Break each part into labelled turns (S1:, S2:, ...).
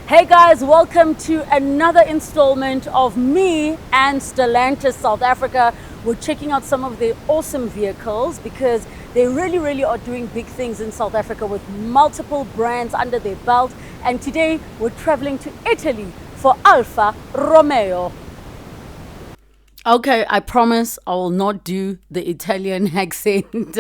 S1: Hey guys, welcome to another installment of me and Stellantis South Africa. We're checking out some of their awesome vehicles because they really are doing big things in South Africa with multiple brands under their belt. And today we're traveling to Italy for Alfa Romeo. Okay, I promise I will not do the Italian accent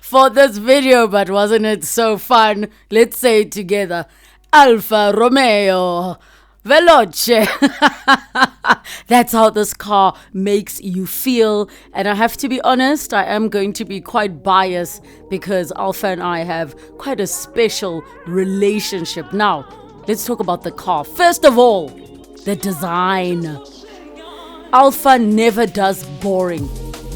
S1: for this video, but wasn't it so fun? Let's say it together. Alfa Romeo, Veloce. That's how this car makes you feel. And I have to be honest, I am going to be quite biased because Alfa and I have quite a special relationship. Now, let's talk about the car. First of all, the design. Alfa never does boring.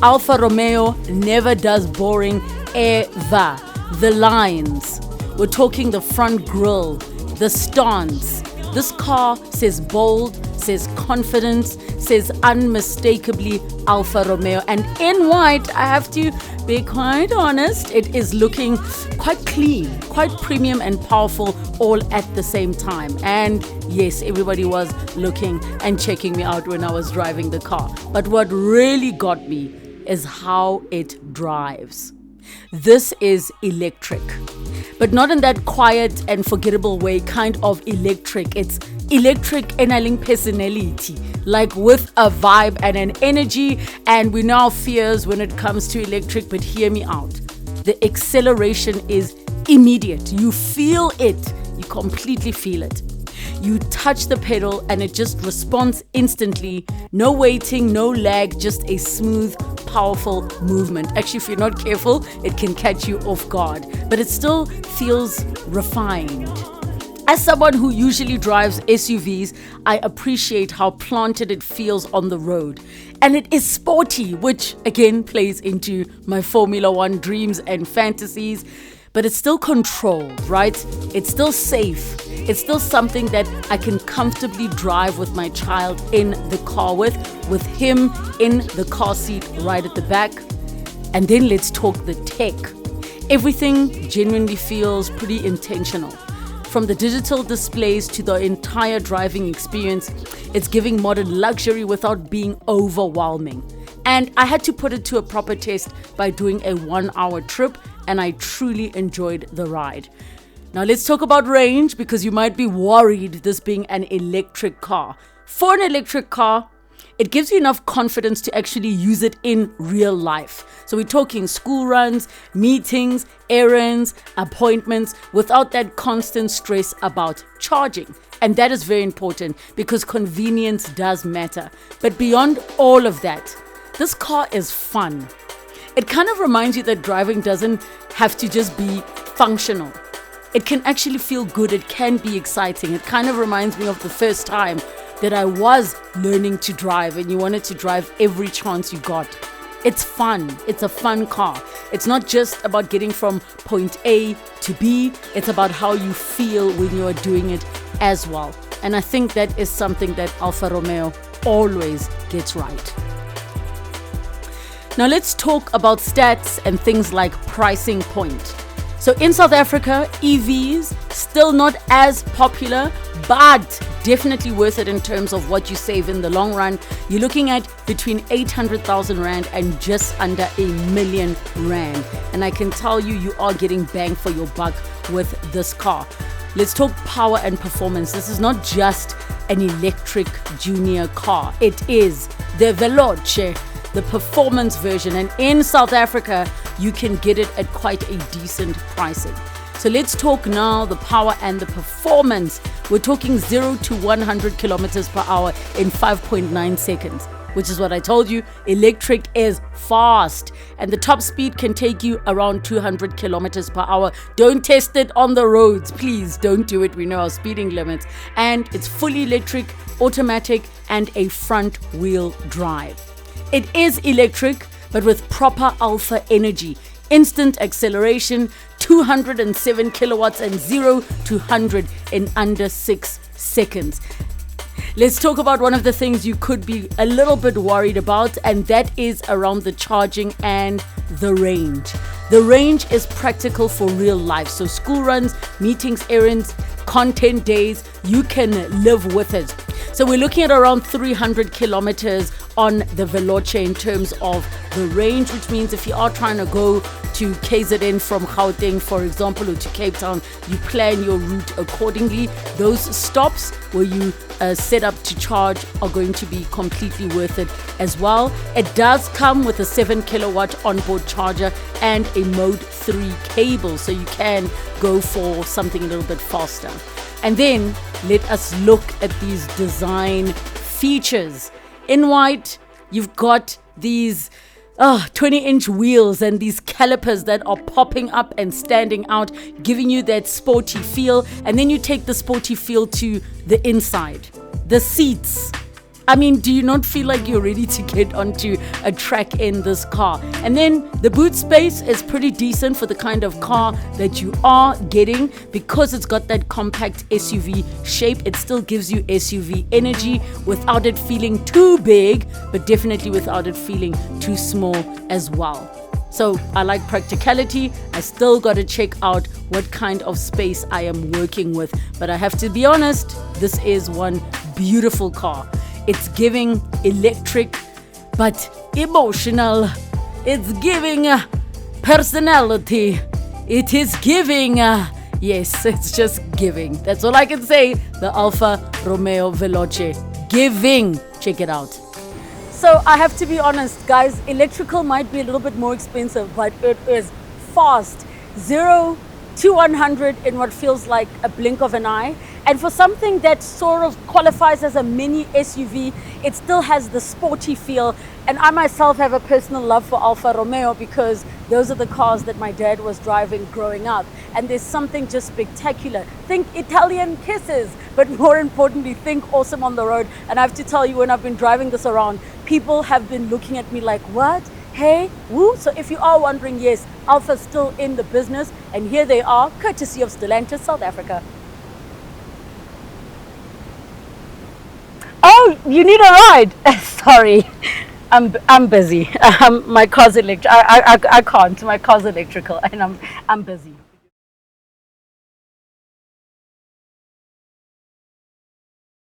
S1: Alfa Romeo never does boring ever. The lines. We're talking the front grille. The stance. This car says bold, says confidence, says unmistakably Alfa Romeo. And in white, I have to be quite honest, it is looking quite clean, quite premium and powerful all at the same time. And yes, everybody was looking and checking me out when I was driving the car. But what really got me is how it drives. This is electric, but not in that quiet and forgettable way kind of electric. It's electric enabling personality, like with a vibe and an energy. And we know our fears when it comes to electric, but hear me out. The acceleration is immediate. You feel it. You completely feel it. You touch the pedal and it just responds instantly. No waiting, no lag, just a smooth, powerful movement. Actually, if you're not careful, it can catch you off guard, but it still feels refined. As someone who usually drives SUVs, I appreciate how planted it feels on the road. And it is sporty, which again plays into my Formula One dreams and fantasies. But it's still controlled, right? It's still safe. It's still something that I can comfortably drive with my child in the car with him in the car seat right at the back. And then let's talk the tech. Everything genuinely feels pretty intentional. From the digital displays to the entire driving experience, it's giving modern luxury without being overwhelming. And I had to put it to a proper test by doing a 1-hour trip, and I truly enjoyed the ride. Now let's talk about range, because you might be worried this being an electric car. For an electric car, it gives you enough confidence to actually use it in real life. So we're talking school runs, meetings, errands, appointments, without that constant stress about charging. And that is very important because convenience does matter. But beyond all of that, this car is fun. It kind of reminds you that driving doesn't have to just be functional. It can actually feel good. It can be exciting. It kind of reminds me of the first time that I was learning to drive and you wanted to drive every chance you got. It's fun. It's a fun car. It's not just about getting from point A to B. It's about how you feel when you are doing it as well. And I think that is something that Alfa Romeo always gets right. Now let's talk about stats and things like pricing point. So in South Africa, EVs still not as popular, but definitely worth it in terms of what you save in the long run. You're looking at between 800,000 Rand and just under R1 million. And I can tell you, you are getting bang for your buck with this car. Let's talk power and performance. This is not just an electric junior car. It is the Veloce, the performance version, and in South Africa you can get it at quite a decent pricing. So let's talk now the power and the performance. We're talking 0 to 100 kilometers per hour in 5.9 seconds, which is what I told you. Electric is fast, and the top speed can take you around 200 kilometers per hour. Don't test it on the roads, please. Don't do it. We know our speeding limits. And it's fully electric, automatic, and a front wheel drive. It is electric, but with proper Alfa energy. Instant acceleration, 207 kilowatts, and 0 to 100 in under 6 seconds. Let's talk about one of the things you could be a little bit worried about, and that is around the charging and the range. The range is practical for real life. So school runs, meetings, errands, content days, you can live with it. So we're looking at around 300 kilometers on the Veloce in terms of the range, which means if you are trying to go to KZN from Gauteng, for example, or to Cape Town, you plan your route accordingly. Those stops where you set up to charge are going to be completely worth it as well. It does come with a 7 kilowatt onboard charger and a mode 3 cable, so you can go for something a little bit faster. And then let us look at these design features. In white, you've got these 20-inch wheels and these calipers that are popping up and standing out, giving you that sporty feel. And then you take the sporty feel to the inside. The seats. I mean, do you not feel like you're ready to get onto a track in this car? And then the boot space is pretty decent for the kind of car that you are getting, because it's got that compact SUV shape. It still gives you SUV energy without it feeling too big, but definitely without it feeling too small as well. So I like practicality. I still got to check out what kind of space I am working with. But I have to be honest, this is one beautiful car. It's giving electric, but emotional. It's giving personality. It is giving, yes, it's just giving. That's all I can say. The Alfa Romeo Veloce. Giving. Check it out. So I have to be honest, guys, electrical might be a little bit more expensive, but it is fast. 0 to 100 in what feels like a blink of an eye. And for something that sort of qualifies as a mini SUV, it still has the sporty feel. And I myself have a personal love for Alfa Romeo because those are the cars that my dad was driving growing up. And there's something just spectacular. Think Italian kisses, but more importantly, think awesome on the road. And I have to tell you, when I've been driving this around, people have been looking at me like, what? Hey, woo. So if you are wondering, yes, Alfa's still in the business. And here they are, courtesy of Stellantis, South Africa. Oh, you need a ride? Sorry, I'm busy. My car's electric. I can't. My car's electrical, and I'm busy.